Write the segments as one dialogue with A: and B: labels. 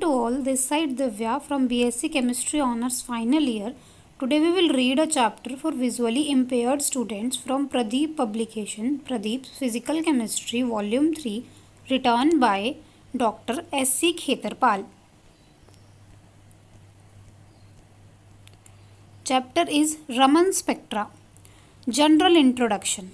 A: To all, this side Divya from BSc Chemistry Honors final year. Today we will read a chapter for visually impaired students from Pradeep publication, Pradeep's Physical Chemistry Volume 3, written by Dr. S.C. Khetarpal. Chapter is Raman Spectra. General Introduction.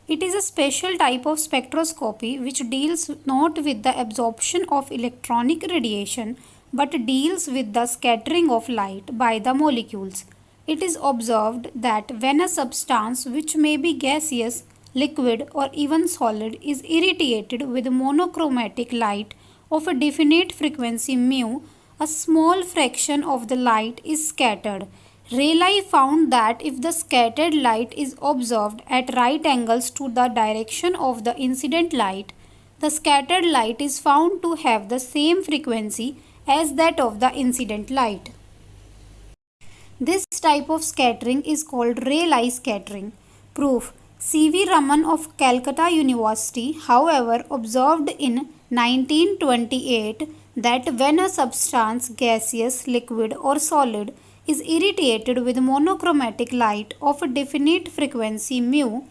A: It is a special type of spectroscopy which deals not with the absorption of electronic radiation but deals with the scattering of light by the molecules. It is observed that when a substance which may be gaseous, liquid, or even solid is irradiated with monochromatic light of a definite frequency mu, a small fraction of the light is scattered. Rayleigh found that if the scattered light is observed at right angles to the direction of the incident light, the scattered light is found to have the same frequency as that of the incident light. This type of scattering is called Rayleigh scattering. Proof: C.V. Raman of Calcutta University, however, observed in 1928 that when a substance, gaseous, liquid, or solid, is irradiated with monochromatic light of a definite frequency mu,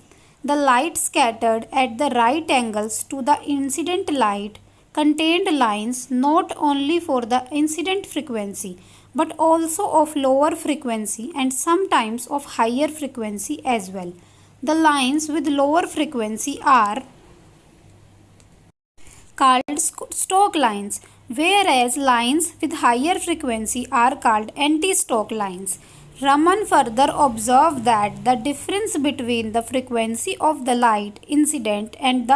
A: the light scattered at the right angles to the incident light contained lines not only for the incident frequency but also of lower frequency and sometimes of higher frequency as well. The lines with lower frequency are called Stokes lines, whereas lines with higher frequency are called anti-Stokes lines. Raman further observed that the difference between the frequency of the light incident and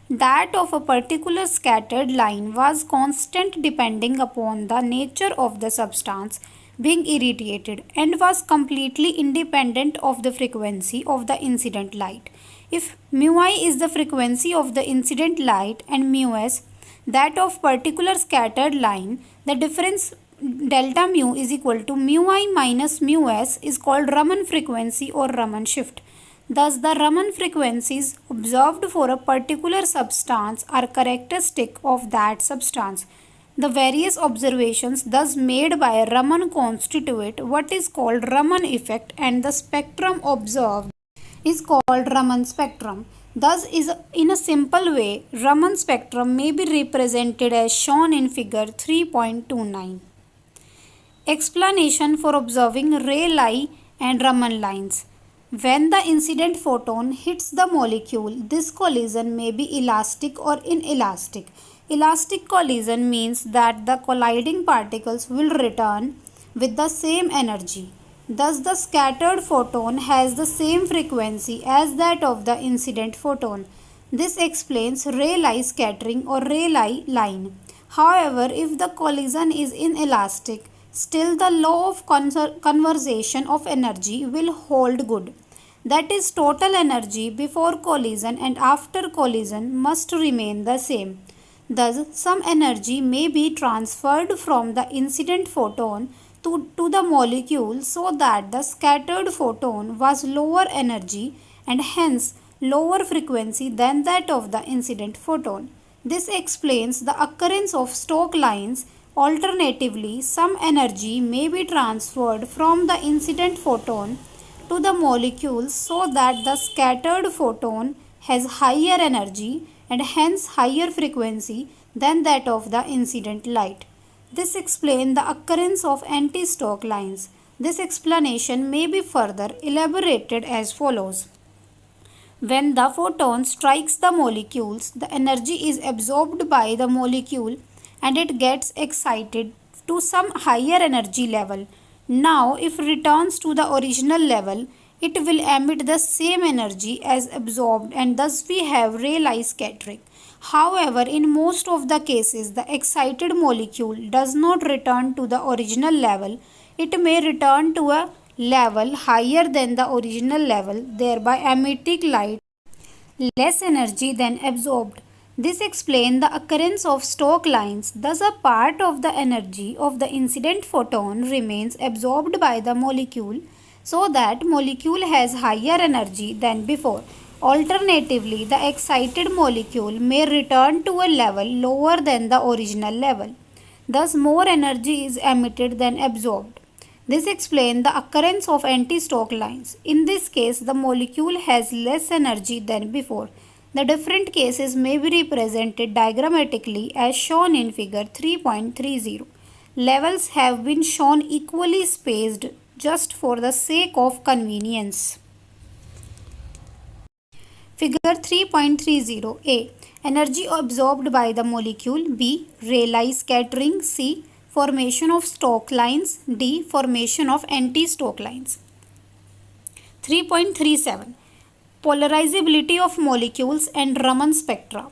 A: that of a particular scattered line was constant depending upon the nature of the substance being irradiated and was completely independent of the frequency of the incident light. If mu I is the frequency of the incident light and mu s that of particular scattered line, the difference delta mu is equal to mu I minus mu s is called Raman frequency or Raman shift. Thus, the Raman frequencies observed for a particular substance are characteristic of that substance. The various observations thus made by Raman constitute what is called Raman effect, and the spectrum observed is called Raman spectrum. Thus, in a simple way, Raman spectrum may be represented as shown in figure 3.29. Explanation for observing Rayleigh and Raman lines. When the incident photon hits the molecule, this collision may be elastic or inelastic. Elastic collision means that the colliding particles will return with the same energy. Thus, the scattered photon has the same frequency as that of the incident photon. This explains Rayleigh scattering or Rayleigh line. However, if the collision is inelastic, still the law of conservation of energy will hold good. That is, total energy before collision and after collision must remain the same. Thus, some energy may be transferred from the incident photon to the molecule so that the scattered photon was lower energy and hence lower frequency than that of the incident photon. This explains the occurrence of Stokes lines. Alternatively, some energy may be transferred from the incident photon to the molecule so that the scattered photon has higher energy and hence higher frequency than that of the incident light. This explains the occurrence of anti-Stokes lines. This explanation may be further elaborated as follows. When the photon strikes the molecules, the energy is absorbed by the molecule and it gets excited to some higher energy level. Now, if returns to the original level, it will emit the same energy as absorbed, and thus we have Rayleigh scattering. However, in most of the cases, the excited molecule does not return to the original level. It may return to a level higher than the original level, thereby emitting light less energy than absorbed. This explains the occurrence of Stokes lines. Thus, a part of the energy of the incident photon remains absorbed by the molecule so that molecule has higher energy than before. Alternatively, the excited molecule may return to a level lower than the original level. Thus, more energy is emitted than absorbed. This explains the occurrence of anti-stroke lines. In this case, the molecule has less energy than before. The different cases may be represented diagrammatically as shown in figure 3.30. Levels have been shown equally spaced just for the sake of convenience. Figure 3.30 A. Energy absorbed by the molecule. B. Rayleigh scattering. C. Formation of stroke lines. D. Formation of anti-stroke lines. 3.37 Polarizability of molecules and Raman spectra.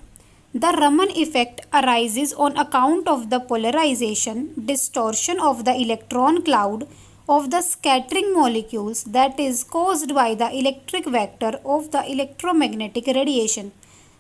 A: The Raman effect arises on account of the polarization, distortion of the electron cloud of the scattering molecules that is caused by the electric vector of the electromagnetic radiation.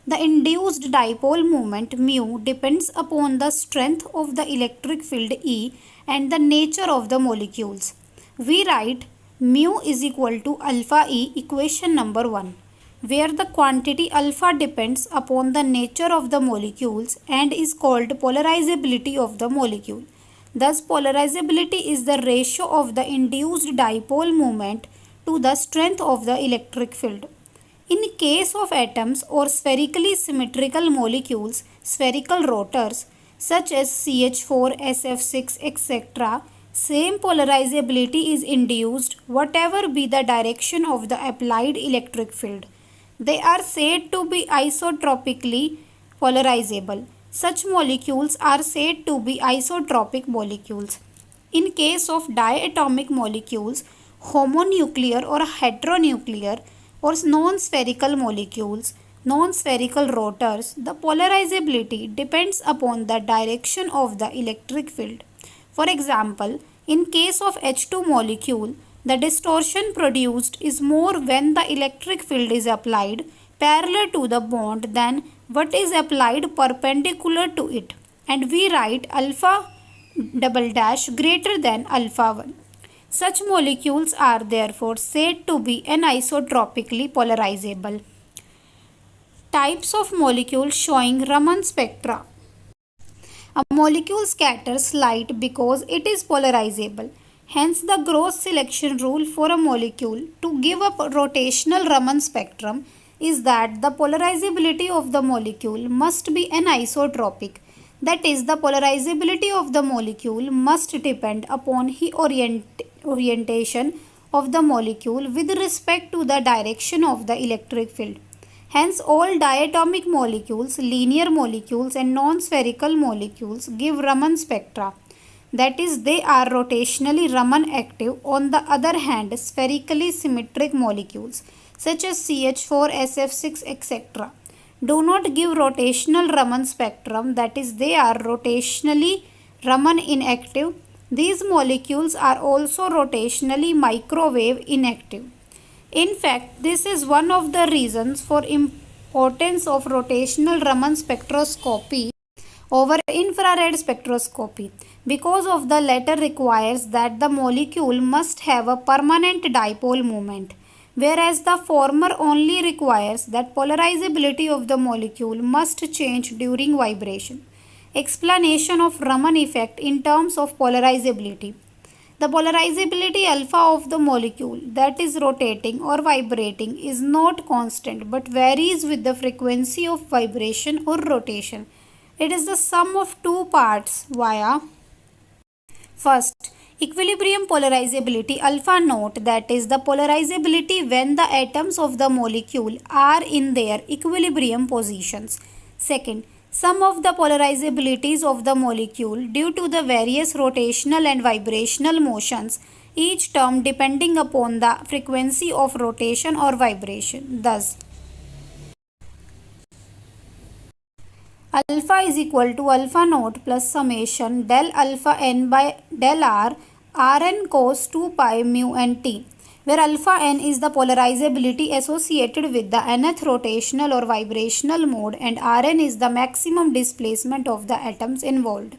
A: The induced dipole moment mu depends upon the strength of the electric field E and the nature of the molecules. We write mu is equal to alpha E, equation number 1, where the quantity alpha depends upon the nature of the molecules and is called polarizability of the molecule. Thus, polarizability is the ratio of the induced dipole moment to the strength of the electric field. In case of atoms or spherically symmetrical molecules, spherical rotors, such as CH4, SF6, etc., same polarizability is induced whatever be the direction of the applied electric field. They are said to be isotropically polarizable. Such molecules are said to be isotropic molecules. In case of diatomic molecules, homonuclear or heteronuclear or non-spherical molecules, non-spherical rotors, the polarizability depends upon the direction of the electric field. For example, in case of H2 molecule, the distortion produced is more when the electric field is applied parallel to the bond than what is applied perpendicular to it, and we write alpha double dash greater than alpha 1. Such molecules are therefore said to be anisotropically polarizable. Types of molecules showing Raman spectra. A molecule scatters light because it is polarizable. Hence, the gross selection rule for a molecule to give a rotational Raman spectrum is that the polarizability of the molecule must be anisotropic. That is, the polarizability of the molecule must depend upon the orientation of the molecule with respect to the direction of the electric field. Hence, all diatomic molecules, linear molecules and non-spherical molecules give Raman spectra. That is, they are rotationally Raman active. On the other hand, spherically symmetric molecules such as CH4, SF6, etc. do not give rotational Raman spectrum. That is, they are rotationally Raman inactive. These molecules are also rotationally microwave inactive. In fact, this is one of the reasons for importance of rotational Raman spectroscopy over infrared spectroscopy, because of the latter requires that the molecule must have a permanent dipole moment, whereas the former only requires that polarizability of the molecule must change during vibration. Explanation of Raman effect in terms of polarizability. The polarizability alpha of the molecule that is rotating or vibrating is not constant but varies with the frequency of vibration or rotation. It is the sum of two parts via first, equilibrium polarizability alpha naught, that is the polarizability when the atoms of the molecule are in their equilibrium positions. Second, sum of the polarizabilities of the molecule due to the various rotational and vibrational motions, each term depending upon the frequency of rotation or vibration. Thus, alpha is equal to alpha naught plus summation del alpha n by del r Rn cos 2 pi mu n t, where alpha n is the polarizability associated with the nth rotational or vibrational mode and Rn is the maximum displacement of the atoms involved.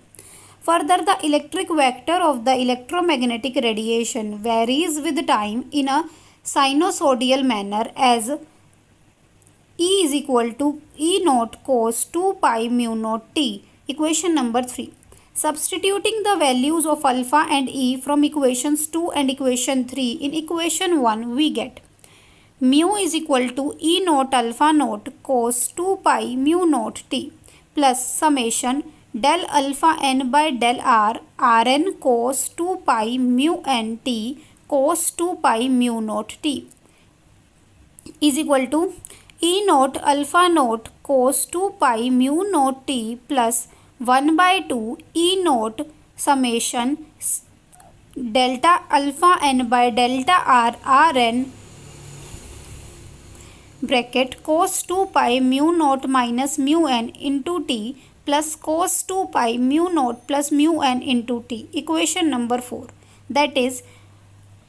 A: Further, the electric vector of the electromagnetic radiation varies with time in a sinusoidal manner as E is equal to E naught cos 2 pi mu naught t, equation number 3. Substituting the values of alpha and E from equations 2 and equation 3 in equation 1, we get mu is equal to E naught alpha naught cos 2 pi mu naught t plus summation del alpha n by del r Rn cos 2 pi mu n t cos 2 pi mu naught t is equal to E naught alpha naught cos 2 pi mu naught t plus 1 by 2 E naught summation delta alpha n by delta r Rn bracket cos 2 pi mu naught minus mu n into t plus cos 2 pi mu naught plus mu n into t. Equation number 4, that is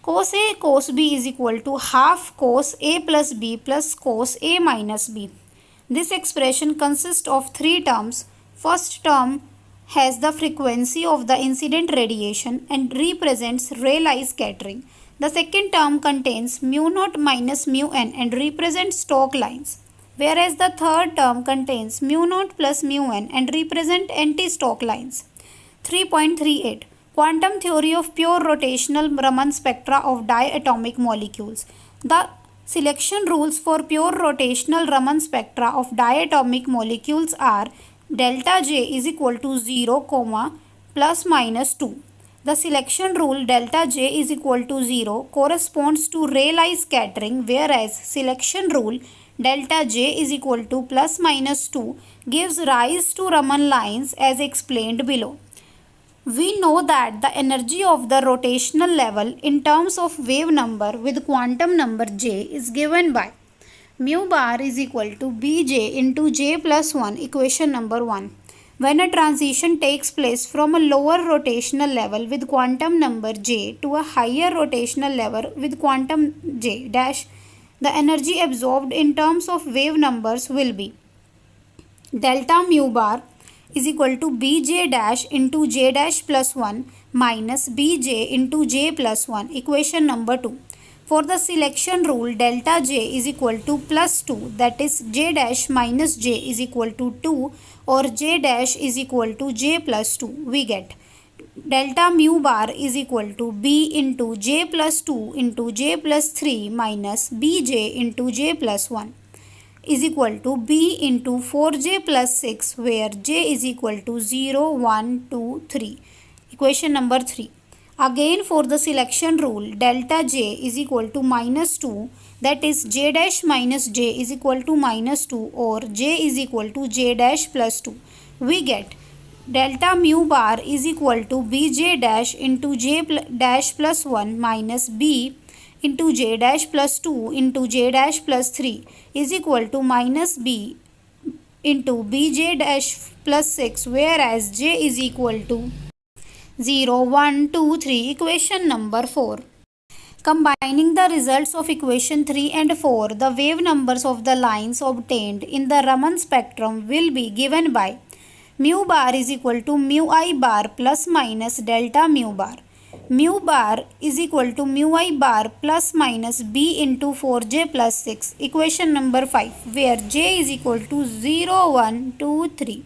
A: cos a cos b is equal to half cos a plus b plus cos a minus b. This expression consists of three terms. First term has the frequency of the incident radiation and represents Rayleigh scattering. The second term contains mu naught minus mu n and represents Stokes lines, whereas the third term contains mu naught plus mu n and represent anti-Stokes lines. 3.38 Quantum theory of pure rotational Raman spectra of diatomic molecules. The selection rules for pure rotational Raman spectra of diatomic molecules are delta J is equal to 0, plus minus 2. The selection rule delta J is equal to 0 corresponds to Rayleigh scattering, whereas selection rule delta J is equal to plus minus 2 gives rise to Raman lines as explained below. We know that the energy of the rotational level in terms of wave number with quantum number J is given by mu bar is equal to Bj into J plus 1, equation number 1. When a transition takes place from a lower rotational level with quantum number J to a higher rotational level with quantum J dash, the energy absorbed in terms of wave numbers will be delta mu bar is equal to Bj dash into J dash plus 1 minus Bj into J plus 1, equation number 2. For the selection rule, delta J is equal to plus 2, that is J dash minus J is equal to 2 or J dash is equal to J plus 2. We get delta mu bar is equal to B into J plus 2 into J plus 3 minus Bj into J plus 1 is equal to B into 4J plus 6, where J is equal to 0, 1, 2, 3. Equation number 3. Again, for the selection rule, delta J is equal to minus 2, that is J dash minus J is equal to minus 2 or J is equal to J dash plus 2. We get delta mu bar is equal to Bj dash into J dash plus 1 minus B into J dash plus 2 into J dash plus 3 is equal to minus B into Bj dash plus 6, whereas J is equal to 0, 1, 2, 3. Equation number 4. Combining the results of equation 3 and 4, the wave numbers of the lines obtained in the Raman spectrum will be given by mu bar is equal to mu I bar plus minus delta mu bar. Mu bar is equal to mu I bar plus minus B into 4J plus 6. Equation number 5, where J is equal to 0, 1, 2, 3.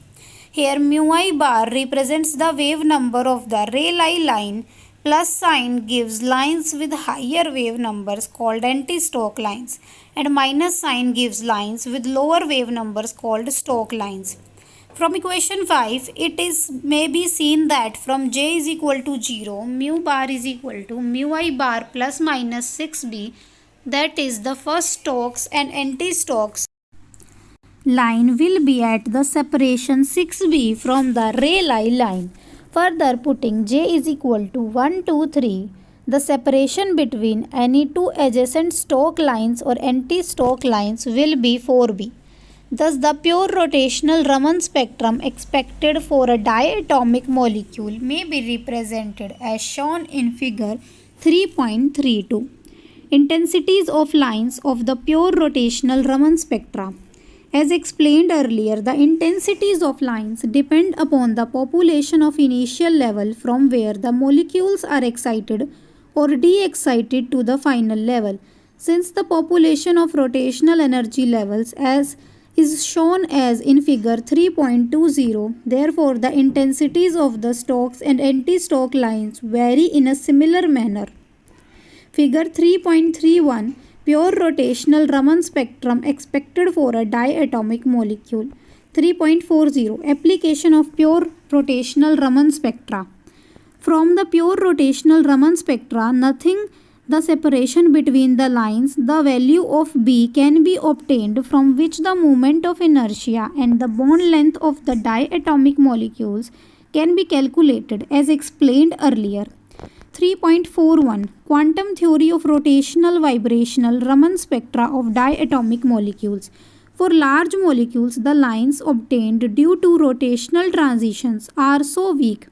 A: Here mu I bar represents the wave number of the Rayleigh line, plus sign gives lines with higher wave numbers called anti-Stokes lines, and minus sign gives lines with lower wave numbers called Stokes lines. From equation 5, it may be seen that from J is equal to 0, mu bar is equal to mu I bar plus minus 6B, that is the first Stokes and anti-Stokes line will be at the separation 6B from the Rayleigh line. Further, putting J is equal to 1, 2, 3, the separation between any two adjacent Stokes lines or anti-Stokes lines will be 4B. Thus, the pure rotational Raman spectrum expected for a diatomic molecule may be represented as shown in figure 3.32. Intensities of lines of the pure rotational Raman spectra. As explained earlier, the intensities of lines depend upon the population of initial level from where the molecules are excited or de-excited to the final level. Since the population of rotational energy levels as is shown as in figure 3.20. Therefore, the intensities of the Stokes and anti-Stokes lines vary in a similar manner. Figure 3.31, pure rotational Raman spectrum expected for a diatomic molecule. 3.40, application of pure rotational Raman spectra. From the pure rotational Raman spectra, nothing the separation between the lines, the value of B can be obtained, from which the moment of inertia and the bond length of the diatomic molecules can be calculated as explained earlier. 3.41, quantum theory of rotational vibrational Raman spectra of diatomic molecules. For large molecules, the lines obtained due to rotational transitions are so weak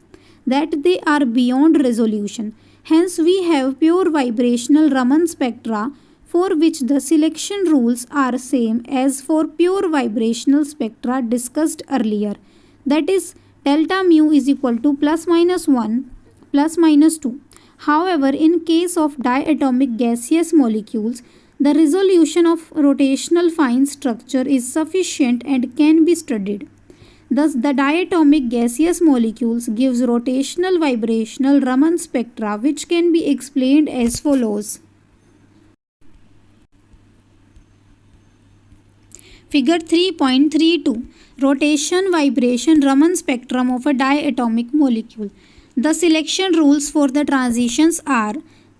A: that they are beyond resolution. Hence, we have pure vibrational Raman spectra for which the selection rules are same as for pure vibrational spectra discussed earlier. That is, delta mu is equal to plus minus 1 plus minus 2. However, in case of diatomic gaseous molecules, the resolution of rotational fine structure is sufficient and can be studied. Thus, the diatomic gaseous molecules gives rotational vibrational Raman spectra, which can be explained as follows. Figure 3.32, rotation vibration Raman spectrum of a diatomic molecule. The selection rules for the transitions are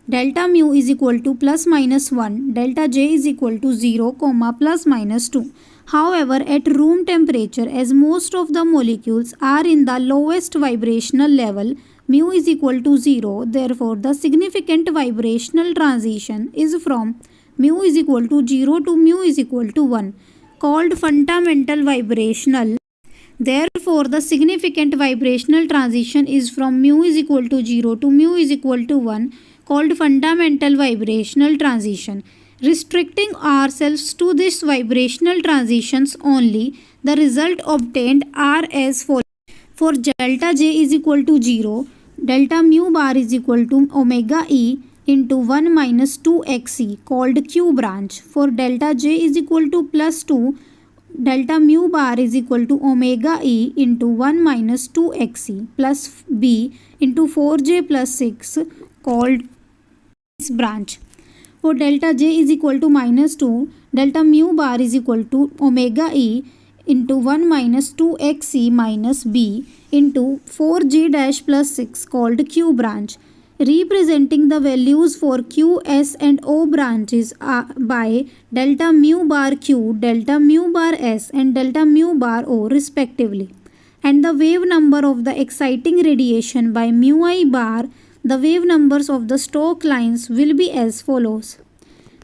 A: delta mu is equal to plus minus 1, delta J is equal to 0, plus minus 2. However, at room temperature, as most of the molecules are in the lowest vibrational level, mu is equal to 0. Therefore, the significant vibrational transition is from mu is equal to 0 to mu is equal to 1, called fundamental vibrational. Therefore, the significant vibrational transition is from mu is equal to 0 to mu is equal to 1, called fundamental vibrational transition. Restricting ourselves to these vibrational transitions only, the result obtained are as follows. For delta J is equal to 0, delta mu bar is equal to omega E into 1 minus 2 xc, called Q branch. For delta J is equal to plus 2, delta mu bar is equal to omega E into 1 minus 2 xc plus B into 4J plus 6, called branch. For delta J is equal to minus 2, delta mu bar is equal to omega E into 1 minus 2 xc minus B into 4J dash plus 6, called Q branch. Representing the values for Q, S and O branches by delta mu bar Q, delta mu bar S and delta mu bar O respectively. And the wave number of the exciting radiation by mu I bar, the wave numbers of the Stokes lines will be as follows.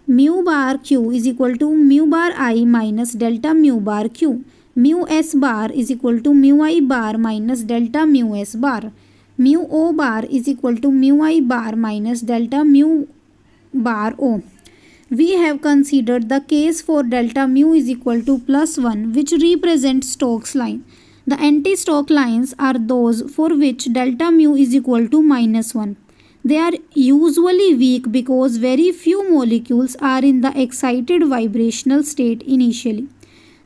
A: Mu bar Q is equal to mu bar I minus delta mu bar Q. Mu S bar is equal to mu I bar minus delta mu S bar. Mu O bar is equal to mu I bar minus delta mu bar O. We have considered the case for delta mu is equal to plus 1, which represents Stokes line. The anti-Stokes lines are those for which delta mu is equal to minus 1. They are usually weak because very few molecules are in the excited vibrational state initially.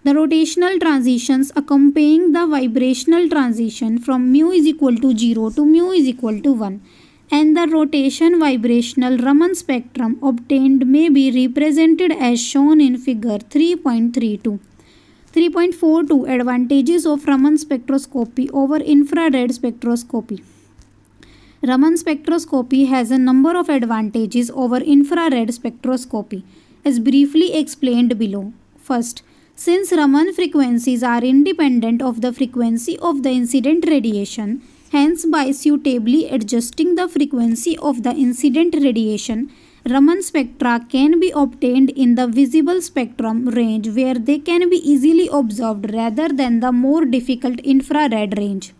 A: The rotational transitions accompanying the vibrational transition from mu is equal to 0 to mu is equal to 1 and the rotation vibrational Raman spectrum obtained may be represented as shown in figure 3.32. 3.42, advantages of Raman spectroscopy over infrared spectroscopy. Raman spectroscopy has a number of advantages over infrared spectroscopy, as briefly explained below. First, since Raman frequencies are independent of the frequency of the incident radiation, hence by suitably adjusting the frequency of the incident radiation, Raman spectra can be obtained in the visible spectrum range where they can be easily observed rather than the more difficult infrared range.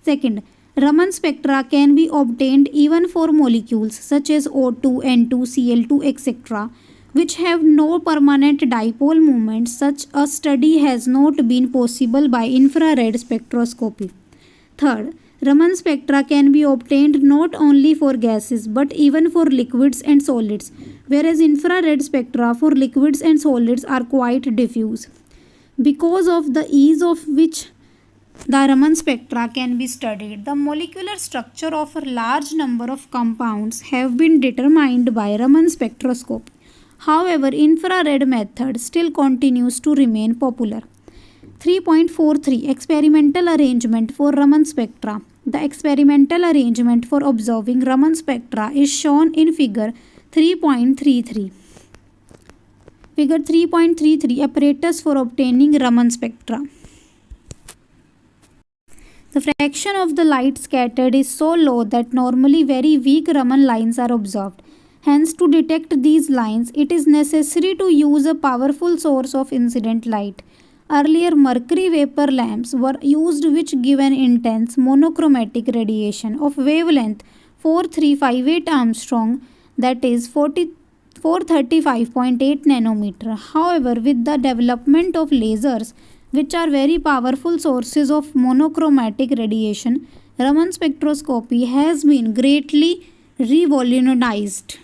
A: Second, Raman spectra can be obtained even for molecules such as O2, N2, Cl2, etc., which have no permanent dipole moment. Such a study has not been possible by infrared spectroscopy. Third, Raman spectra can be obtained not only for gases but even for liquids and solids, whereas infrared spectra for liquids and solids are quite diffuse. because of the ease of which the Raman spectra can be studied. The molecular structure of a large number of compounds have been determined by Raman spectroscopy. However, infrared method still continues to remain popular. 3.43 Experimental arrangement for Raman spectra. The experimental arrangement for observing Raman spectra is shown in figure 3.33. Figure 3.33 Apparatus for obtaining Raman spectra. The fraction of the light scattered is so low that normally very weak Raman lines are observed. Hence, to detect these lines, it is necessary to use a powerful source of incident light. Earlier, mercury vapor lamps were used which give an intense monochromatic radiation of wavelength 4358 Armstrong, that is 435.8 nanometer. However, with the development of lasers, which are very powerful sources of monochromatic radiation, Raman spectroscopy has been greatly revolutionized.